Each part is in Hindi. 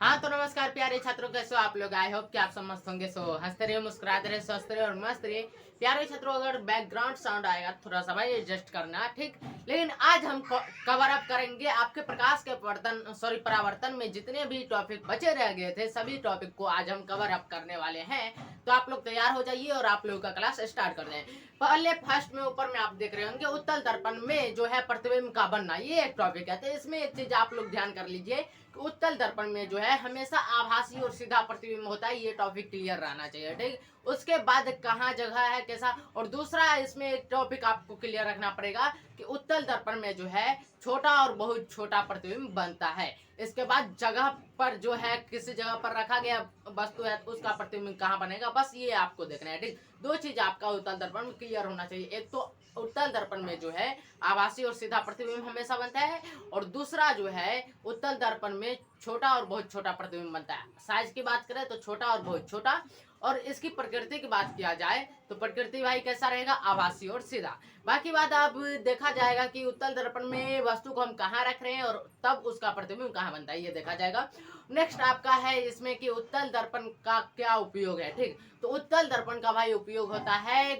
हाँ तो नमस्कार प्यारे छात्रों, कैसे हो आप लोग। आई होप कि आप सब मस्त होंगे। सो हंसते रहिए, मुस्कुराते रहिए, स्वस्थ रहिए और मस्त रहिए। प्यारे छात्रों, अगर बैकग्राउंड साउंड आएगा थोड़ा सा भाई एडजस्ट करना, ठीक। लेकिन आज हम कवर अप करेंगे आपके प्रकाश के परावर्तन में जितने भी टॉपिक बचे रह गए थे, सभी टॉपिक को आज हम कवर अप करने वाले हैं। तो आप लोग तैयार हो जाइए और आप लोगों का क्लास स्टार्ट कर दें। पहले फर्स्ट में ऊपर में आप देख रहे होंगे उत्तल दर्पण में जो है प्रतिबिंब का बनना, ये एक टॉपिक है। तो इसमें एक चीज आप लोग ध्यान कर लीजिए, उत्तल दर्पण में जो है हमेशा आभासी और सीधा प्रतिबिंब होता है। ये टॉपिक क्लियर रहना चाहिए, ठीक। उसके बाद कहाँ जगह है कैसा, और दूसरा इसमें एक टॉपिक आपको क्लियर रखना पड़ेगा कि उत्तल दर्पण में जो है छोटा और बहुत छोटा प्रतिबिंब बनता है। इसके बाद जगह पर जो है किसी जगह पर रखा गया वस्तु है तो उसका प्रतिबिंब कहाँ बनेगा, बस ये आपको देखना है, ठीक। दो चीज आपका उत्तल दर्पण में क्लियर होना चाहिए। एक तो उत्तल दर्पण में जो है आभासी और सीधा प्रतिबिंब हमेशा बनता है, और दूसरा जो है उत्तल दर्पण में छोटा और बहुत छोटा प्रतिबिंब बनता है। साइज की बात करें तो छोटा और बहुत छोटा, और इसकी प्रकृति की बात किया जाए तो प्रकृति भाई कैसा रहेगा, आभासी और सीधा। बाकी बात अब देखा जाएगा कि उत्तल दर्पण में वस्तु को हम कहाँ रख रहे हैं और तब उसका प्रतिबिंब कहाँ बनता है, ये देखा जाएगा। नेक्स्ट आपका है इसमें कि उत्तल दर्पण का क्या उपयोग है, ठीक। तो उत्तल दर्पण का भाई उपयोग होता है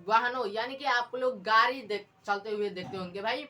वाहनों, यानी कि आप लोग गाड़ी चलते हुए देखते होंगे भाई,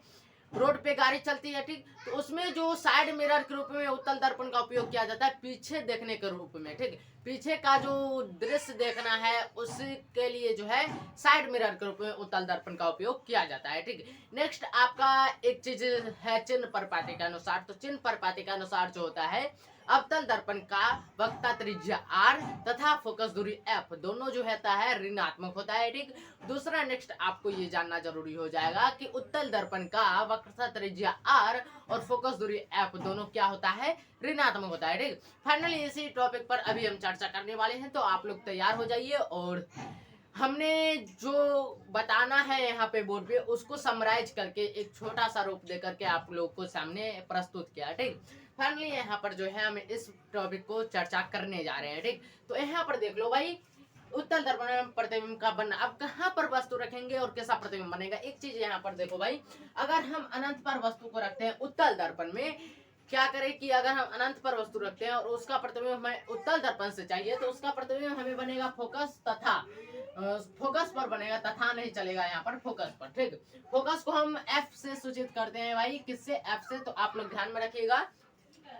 रोड पे गाड़ी चलती है, ठीक। तो उसमें जो साइड मिरर के रूप में उत्तल दर्पण का उपयोग किया जाता है पीछे देखने के रूप में, ठीक। पीछे का जो दृश्य देखना है उसके लिए जो है साइड मिरर के रूप में उत्तल दर्पण का उपयोग किया जाता है, ठीक। नेक्स्ट आपका एक चीज है चिन्ह परपाटी के अनुसार। तो चिन्ह परपाटी के अनुसार जो होता है अवतल दर्पण का वक्रता त्रिज्या r तथा फोकस दूरी f दोनों जो होता है ऋणात्मक होता है, ठीक। दूसरा नेक्स्ट आपको ये जानना जरूरी हो जाएगा कि उत्तल दर्पण का वक्रता त्रिज्या r और फोकस दूरी f दोनों क्या होता है, ऋणात्मक होता है, ठीक। फाइनली इसी टॉपिक पर अभी हम चर्चा करने वाले हैं, तो आप लोग तैयार हो जाइए। और हमने जो बताना है यहाँ पे बोर्ड पे उसको समराइज करके एक छोटा सा रूप दे करके आप लोग को सामने प्रस्तुत किया, ठीक। फाइनली यहाँ पर जो है हम इस टॉपिक को चर्चा करने जा रहे हैं, ठीक। तो यहाँ पर देख लो भाई, उत्तल दर्पण में प्रतिबिंब का बनना, अब कहाँ पर वस्तु रखेंगे और कैसा प्रतिबिंब बनेगा। एक चीज यहाँ पर देखो भाई, अगर हम अनंत पर वस्तु को रखते हैं उत्तल दर्पण में, क्या करें कि अगर हम अनंत पर वस्तु रखते हैं और उसका प्रतिबिंब हमें उत्तल दर्पण से चाहिए तो उसका प्रतिबिंब हमें बनेगा फोकस तथा, फोकस पर बनेगा, तथा नहीं चलेगा यहाँ पर, फोकस पर, ठीक। फोकस को हम एफ से सूचित करते हैं भाई, किससे, एफ से। तो आप लोग ध्यान में रखिएगा,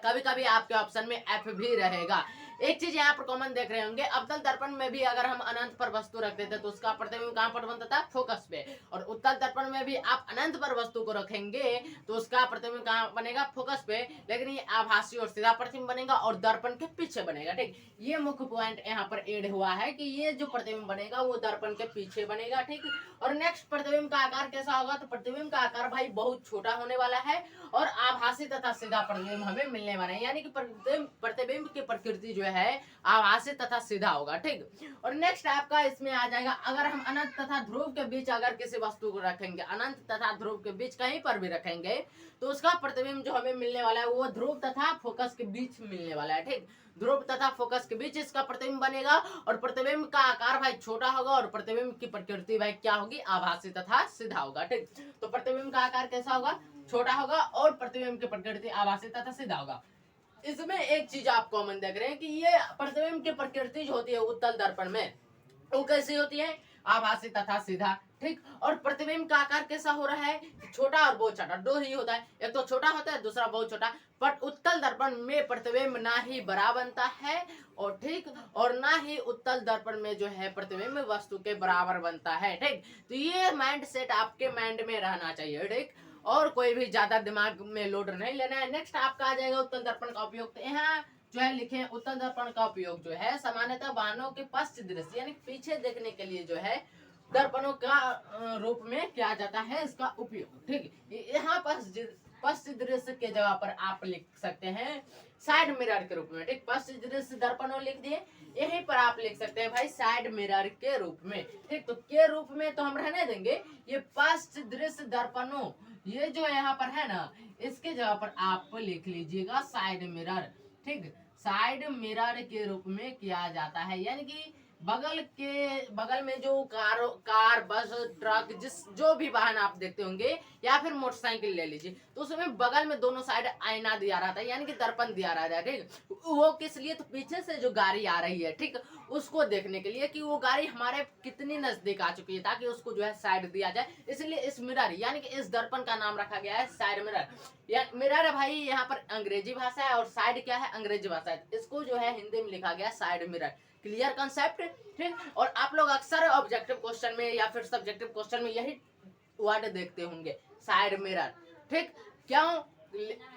कभी कभी आपके ऑप्शन में एफ भी रहेगा। एक चीज यहाँ पर कॉमन देख रहे होंगे, अवतल दर्पण में भी अगर हम अनंत पर वस्तु रखते थे तो उसका प्रतिबिंब कहाँ पर बनता था, फोकस पे। और उत्तल दर्पण में भी आप अनंत पर वस्तु को रखेंगे तो उसका प्रतिबिंब कहाँ बनेगा, फोकस पे। लेकिन ये आभासी और सीधा प्रतिबिंब बनेगा और दर्पण के पीछे बनेगा, ठीक। ये मुख्य पॉइंट यहाँ पर एड हुआ है कि ये जो प्रतिबिंब बनेगा वो दर्पण के पीछे बनेगा, ठीक। और नेक्स्ट प्रतिबिंब का आकार कैसा होगा, तो प्रतिबिंब का आकार भाई बहुत छोटा होने वाला है और आभासी तथा सीधा प्रतिबिंब हमें मिलने वाला है, यानी कि प्रतिबिंब की प्रकृति जो है आभासी तथा सीधा होगा, ठीक। और नेक्स्ट आपका इसमें आ जाएगा, अगर हम अनंत तथा ध्रुव के बीच अगर किसी वस्तु को रखेंगे, अनंत तथा ध्रुव के बीच कहीं पर भी रखेंगे तो उसका प्रतिबिंब जो हमें मिलने वाला है वो ध्रुव तथा फोकस के बीच मिलने वाला है, ठीक। ध्रुव तथा फोकस के बीच इसका प्रतिबिंब बनेगा और प्रतिबिंब का आकार भाई छोटा होगा और प्रतिबिंब की प्रकृति भाई क्या होगी, आभासी तथा सीधा होगा, ठीक। तो प्रतिबिंब का आकार कैसा होगा, छोटा होगा और प्रतिबिंब की प्रकृति आभासी तथा सीधा होगा। इसमें एक चीज आप कॉमन देख रहे हैं कि ये प्रतिबिंब की प्रकृति जो होती है उत्तल दर्पण में वो कैसी होती है, आभासी तथा सीधा, ठीक। और प्रतिबिंब का आकार कैसा हो रहा है, छोटा और बहुत छोटा, दो ही होता है, एक तो छोटा होता है दूसरा बहुत छोटा। पर उत्तल दर्पण में प्रतिबिंब ना ही बड़ा बनता है और ठीक, और ना ही उत्तल दर्पण में जो है प्रतिबिंब वस्तु के बराबर बनता है, ठीक। तो ये माइंड सेट आपके माइंड में रहना चाहिए, ठीक। और कोई भी ज्यादा दिमाग में लोड नहीं लेना है। नेक्स्ट आपका आ जाएगा उत्तल दर्पण का उपयोग। तो यहाँ जो है लिखे उत्तल दर्पण का उपयोग जो है सामान्यतः वाहनों के पश्च दृश्य यानी पीछे देखने के लिए जो है दर्पणों का रूप में किया जाता है इसका उपयोग, ठीक। यहाँ पश्च दृश्य के जगह पर आप लिख सकते हैं साइड मिरर के रूप में, ठीक। पश्च दृश्य दर्पणों लिख दिए, यहीं पर आप लिख सकते हैं भाई साइड मिरर के रूप में, ठीक। तो के रूप में तो हम रहने देंगे, ये पश्च दृश्य दर्पणों ये जो यहाँ पर है ना इसके जगह पर आप लिख लीजिएगा साइड मिरर, ठीक। साइड मिरर के रूप में किया जाता है, यानी कि बगल में जो कार बस ट्रक जो भी वाहन आप देखते होंगे या फिर मोटरसाइकिल ले लीजिए, तो उसमें बगल में दोनों साइड आईना दिया रहता है, यानी कि दर्पण दिया रहता है। ठीक, वो किस लिए? तो पीछे से जो गाड़ी आ रही है, ठीक, उसको देखने के लिए कि वो गाड़ी हमारे कितनी नजदीक आ चुकी है, ताकि उसको जो है साइड दिया जाए। इसलिए इस मिरर यानी कि इस दर्पण का नाम रखा गया है साइड मिरर। या मिरर है भाई, यहाँ पर अंग्रेजी भाषा है, और साइड क्या है? अंग्रेजी भाषा है। इसको जो है हिंदी में लिखा गया साइड मिरर। Clear concept? ठीक। और आप लोग अक्सर ऑब्जेक्टिव क्वेश्चन में या फिर सब्जेक्टिव क्वेश्चन में यही वर्ड देखते होंगे, साइड मिरर। ठीक, क्यों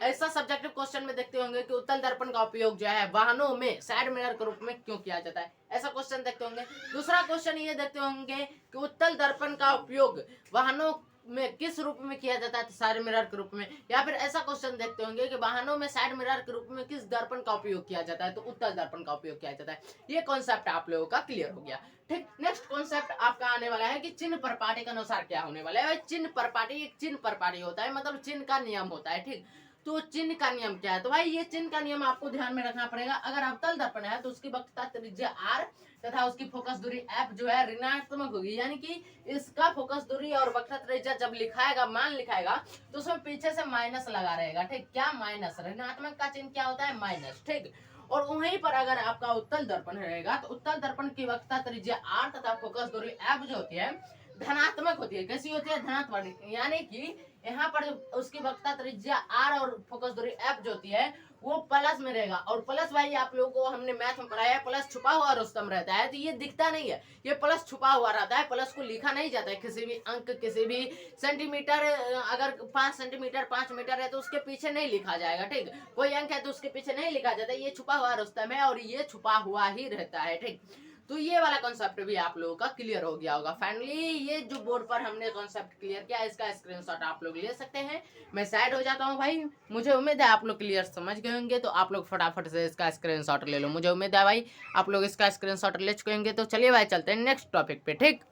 ऐसा सब्जेक्टिव क्वेश्चन में देखते होंगे कि उत्तल दर्पण का उपयोग जो है वाहनों में साइड मिरर के रूप में क्यों किया जाता है, ऐसा क्वेश्चन देखते होंगे। दूसरा क्वेश्चन ये देखते होंगे कि उत्तल दर्पण का उपयोग वाहनों में किस रूप में किया जाता है, साइड मिरर के रूप में। या फिर ऐसा क्वेश्चन देखते होंगे कि वाहनों में साइड मिरर के रूप में किस दर्पण का उपयोग किया जाता है, तो उत्तल दर्पण का उपयोग किया जाता है। ये कॉन्सेप्ट आप लोगों का क्लियर हो गया। ठीक, नेक्स्ट कॉन्सेप्ट आपका आने वाला है कि चिन्ह परपाटी के अनुसार क्या होने वाला है। चिन्ह परपाटी, एक चिन्ह परपाटी होता है, मतलब चिन्ह का नियम होता है। ठीक, तो चिन्ह का नियम क्या है? तो भाई ये चिन्ह का नियम आपको ध्यान में रखना पड़ेगा। अगर अवतल दर्पण है तो उसकी वक्रता त्रिज्या r तथा उसकी फोकस दूरी f जो है ऋणात्मक होगी, यानी कि इसका फोकस दूरी और वक्रता त्रिज्या जब लिखाएगा, मान लिखाएगा, तो उसमें पीछे से माइनस लगा रहेगा। ठीक, क्या माइनस? ऋणात्मक का चिन्ह क्या होता है? माइनस। ठीक, और वहीं पर अगर आपका उत्तल दर्पण रहेगा तो उत्तल दर्पण की वक्रता त्रिज्या r तथा फोकस दूरी f जो होती है धनात्मक होती है। कैसी होती है? धनात्मक, यानी कि यहाँ पर उसकी वक्रता त्रिज्या r और फोकस दूरी f जो होती है वो प्लस में रहेगा। और प्लस भाई आप लोगों को हमने मैथ में पढ़ाया है, प्लस छुपा हुआ रुस्तम रहता है, तो ये दिखता नहीं है, ये प्लस छुपा हुआ रहता है। प्लस को लिखा नहीं जाता है, किसी भी अंक, किसी भी सेंटीमीटर, अगर 5 सेंटीमीटर 5 मीटर है तो उसके पीछे नहीं लिखा जाएगा। ठीक, कोई अंक है तो उसके पीछे नहीं लिखा जाता, ये छुपा हुआ रुस्तम है और ये छुपा हुआ ही रहता है। ठीक, तो ये वाला कॉन्सेप्ट भी आप लोगों का क्लियर हो गया होगा। फाइनली ये जो बोर्ड पर हमने कॉन्सेप्ट क्लियर किया, इसका स्क्रीनशॉट आप लोग ले सकते हैं। मैं साइड हो जाता हूँ भाई, मुझे उम्मीद है आप लोग क्लियर समझ गए होंगे, तो आप लोग फटाफट से इसका स्क्रीनशॉट ले लो। मुझे उम्मीद है भाई आप लोग इसका स्क्रीनशॉट ले चुके होंगे। तो चलिए भाई चलते हैं नेक्स्ट टॉपिक पे। ठीक,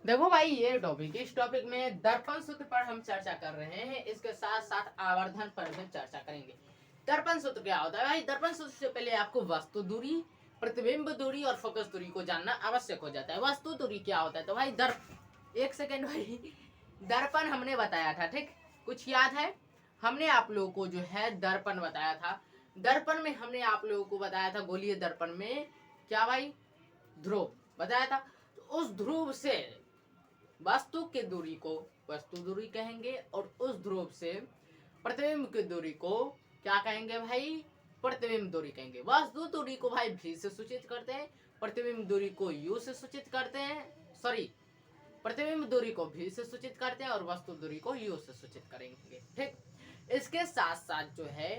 देखो भाई ये टॉपिक, इस टॉपिक में दर्पण सूत्र पर हम चर्चा कर रहे हैं, इसके साथ साथ आवर्धन पर भी चर्चा करेंगे। दर्पण सूत्र क्या होता है भाई? दर्पण सूत्र से पहले आपको वस्तु दूरी, प्रतिबिंब दूरी और फोकस दूरी को जानना आवश्यक हो जाता है। वस्तु दूरी क्या होता है? तो भाई एक सेकेंड भाई, दर्पण हमने बताया था, ठीक, कुछ याद है? हमने आप लोगों को जो है दर्पण बताया था। दर्पण में हमने आप लोगों को बताया था, गोलीय दर्पण में क्या भाई? ध्रुव बताया था। तो उस ध्रुव से वस्तु की दूरी को वस्तु दूरी कहेंगे, और उस ध्रुव से प्रतिबिंब की दूरी को क्या कहेंगे भाई? प्रतिबिंब दूरी कहेंगे। वस्तु दूरी को भाई v से सूचित करते हैं, प्रतिबिंब दूरी को u से सूचित करते हैं, सॉरी, प्रतिबिंब दूरी को v से सूचित करते हैं और वस्तु दूरी को u से सूचित करेंगे। ठीक, इसके साथ साथ जो है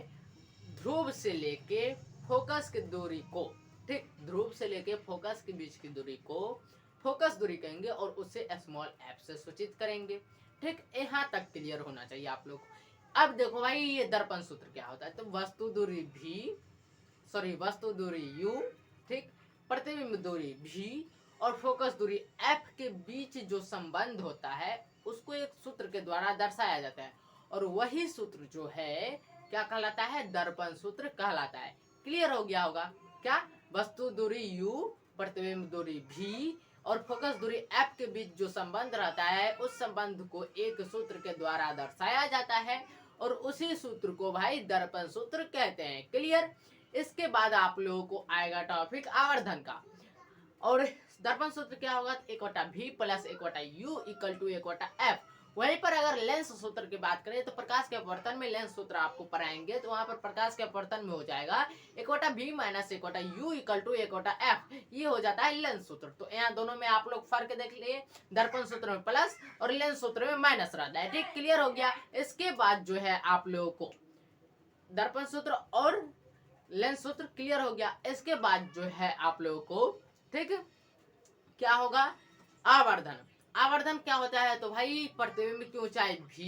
ध्रुव से लेके फोकस की दूरी को, ठीक, ध्रुव से लेके फोकस के बीच की दूरी को फोकस दूरी कहेंगे और उसे स्मॉल एफ से सूचित करेंगे। ठीक, यहाँ तक क्लियर होना चाहिए आप लोग को। अब देखो भाई ये दर्पण सूत्र क्या होता है? तो वस्तु दूरी वस्तु दूरी u, ठीक, प्रतिबिंब दूरी v और फोकस दूरी f के बीच जो संबंध होता है उसको एक सूत्र के द्वारा दर्शाया जाता है, और वही सूत्र जो है क्या कहलाता है? दर्पण सूत्र कहलाता है। क्लियर हो गया होगा क्या? वस्तु दूरी u, प्रतिबिंब दूरी v और फोकस दूरी f के बीच जो संबंध रहता है उस संबंध को एक सूत्र के द्वारा दर्शाया जाता है, और उसी सूत्र को भाई दर्पण सूत्र कहते हैं। क्लियर? इसके बाद आप लोगों को आएगा टॉपिक आवर्धन का, और दर्पण सूत्र क्या होगा? 1/v plus 1/u equal to 1/f। वहीं पर अगर लेंस सूत्र की बात करें तो प्रकाश के अपवर्तन में लेंस सूत्र आपको पढ़ाएंगे, तो वहां पर प्रकाश के अपवर्तन में हो जाएगा 1/v minus 1/u equal to 1/f। ये हो जाता है लेंस सूत्र। तो यहाँ दोनों में आप लोग फर्क देख लिए, दर्पण सूत्र में प्लस और लेंस सूत्र में माइनस रहता है। ठीक, क्लियर हो गया। इसके बाद जो है आप लोगों को दर्पण सूत्र और लेंस सूत्र क्लियर हो गया। इसके बाद जो है आप लोगों को, ठीक, क्या होगा? आवर्धन। आवर्धन क्या होता है? तो भाई प्रतिबिंब की ऊंचाई v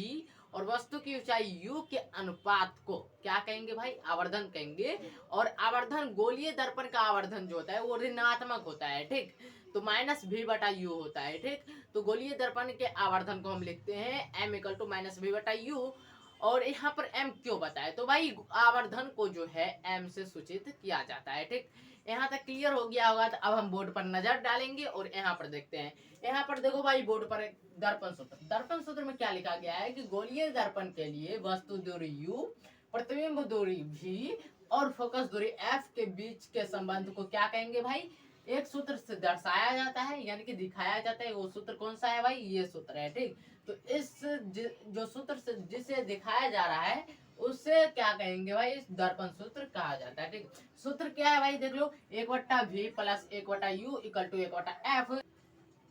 और वस्तु की ऊंचाई u के अनुपात को क्या कहेंगे भाई? आवर्धन कहेंगे। और आवर्धन, गोलीय दर्पण का आवर्धन जो होता है वो ऋणात्मक होता है। ठीक, तो माइनस v/u होता है। ठीक, तो गोलीय दर्पण के आवर्धन को हम लिखते हैं m equal to minus v/u। और यहाँ पर एम क्यों बताए, तो भाई आवर्धन को जो है एम से सूचित किया जाता है। ठीक, यहाँ तक क्लियर हो गया होगा। तो अब हम बोर्ड पर नजर डालेंगे और यहाँ पर देखते हैं। यहाँ पर देखो भाई बोर्ड पर एक दर्पण सूत्र, दर्पण सूत्र में क्या लिखा गया है कि गोलीय दर्पण के लिए वस्तु दूरी u, प्रतिबिंब दूरी v और फोकस दूरी f के बीच के संबंध को क्या कहेंगे भाई, एक सूत्र से दर्शाया जाता है, यानी कि दिखाया जाता है। वो सूत्र कौन सा है भाई, ये सूत्र है। ठीक, तो इस जो सूत्र से जिसे दिखाया जा रहा है उससे क्या कहेंगे भाई, इस दर्पण सूत्र कहा जाता है। ठीक, सूत्र क्या है भाई, देख लो, 1/v plus 1/u equal to 1/f।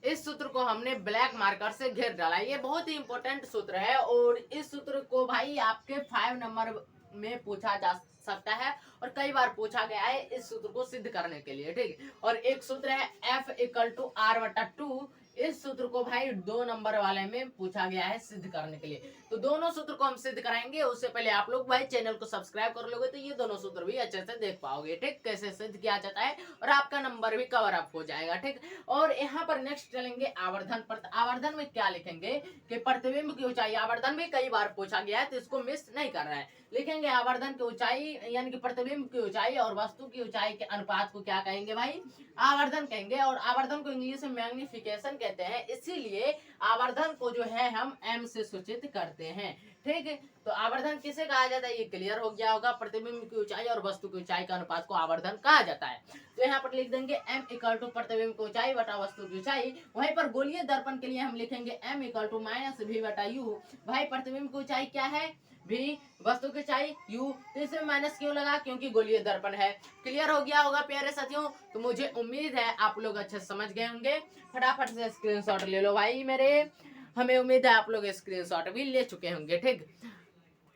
इस सूत्र को हमने ब्लैक मार्कर से घेर डाला। ये बहुत ही इंपॉर्टेंट सूत्र है और इस सूत्र को भाई आपके 5 नंबर में पूछा जा सकता है और कई बार पूछा गया है इस सूत्र को सिद्ध करने के लिए। ठीक, और एक सूत्र है F इक्वल टू R/2। इस सूत्र को भाई 2 नंबर वाले में पूछा गया है सिद्ध करने के लिए। तो दोनों सूत्र को हम सिद्ध कराएंगे, उससे पहले आप लोग भाई चैनल को सब्सक्राइब कर लोगे तो ये दोनों सूत्र भी अच्छे से देख पाओगे। ठीक, कैसे सिद्ध किया जाता है और आपका नंबर भी कवर अप हो जाएगा। ठीक, और यहाँ पर नेक्स्ट चलेंगे आवर्धन पर। आवर्धन में क्या लिखेंगे कि प्रतिबिंब की ऊंचाई, आवर्धन भी कई बार पूछा गया है तो इसको मिस नहीं कर रहा है। लिखेंगे आवर्धन की ऊंचाई यानी कि प्रतिबिंब की ऊंचाई और वस्तु की ऊंचाई के अनुपात को क्या कहेंगे भाई, आवर्धन कहेंगे। और आवर्धन को इंग्लिश में मैग्निफिकेशन कहते हैं, इसीलिए आवर्धन को जो है हम एम से सूचित करते हैं। ठीक है, तो आवर्धन किसे कहा जाता है ये क्लियर हो गया होगा। प्रतिबिंब की ऊंचाई और वस्तु की ऊंचाई का अनुपात को आवर्धन कहा जाता है। तो यहाँ पर लिख देंगे m इक्वल टू प्रतिबिंब की ऊंचाई बटा वस्तु की ऊंचाई। वहीं पर गोलीय दर्पण के लिए हम लिखेंगे m equal to minus v बटा u। भाई प्रतिबिंब की ऊंचाई क्या है v, वस्तु की ऊंचाई u, तो इसमें माइनस क्यों लगा, क्योंकि गोलीय दर्पण है। क्लियर हो गया होगा प्यारे साथियों। तो मुझे उम्मीद है आप लोग अच्छे समझ गए होंगे। फटाफट से स्क्रीनशॉट ले लो भाई मेरे, हमें उम्मीद है आप लोग स्क्रीनशॉट भी ले चुके होंगे। ठीक,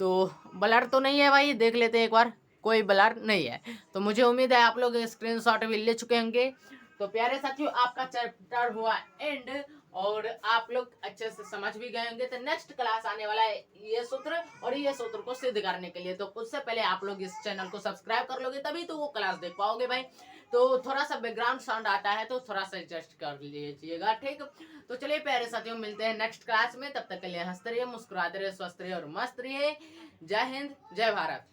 तो ब्लर तो नहीं है भाई, देख लेते हैं एक बार, कोई ब्लर नहीं है। तो मुझे उम्मीद है आप लोग स्क्रीनशॉट भी ले चुके होंगे। तो प्यारे साथियों आपका चैप्टर हुआ एंड और आप लोग अच्छे से समझ भी गए होंगे। तो नेक्स्ट क्लास आने वाला है ये सूत्र और ये सूत्र को सिद्ध करने के लिए। तो उससे पहले आप लोग इस चैनल को सब्सक्राइब कर लोगे तभी तो वो क्लास देख पाओगे भाई। तो थोड़ा सा बैकग्राउंड साउंड आता है तो थोड़ा सा एडजस्ट कर लीजिएगा। ठीक, तो चलिए प्यारे साथियों मिलते हैं नेक्स्ट क्लास में। तब तक के लिए हंसते रहिए, मुस्कुराते रहिए, स्वस्थ रहिए और मस्त रहिए। जय हिंद, जय भारत।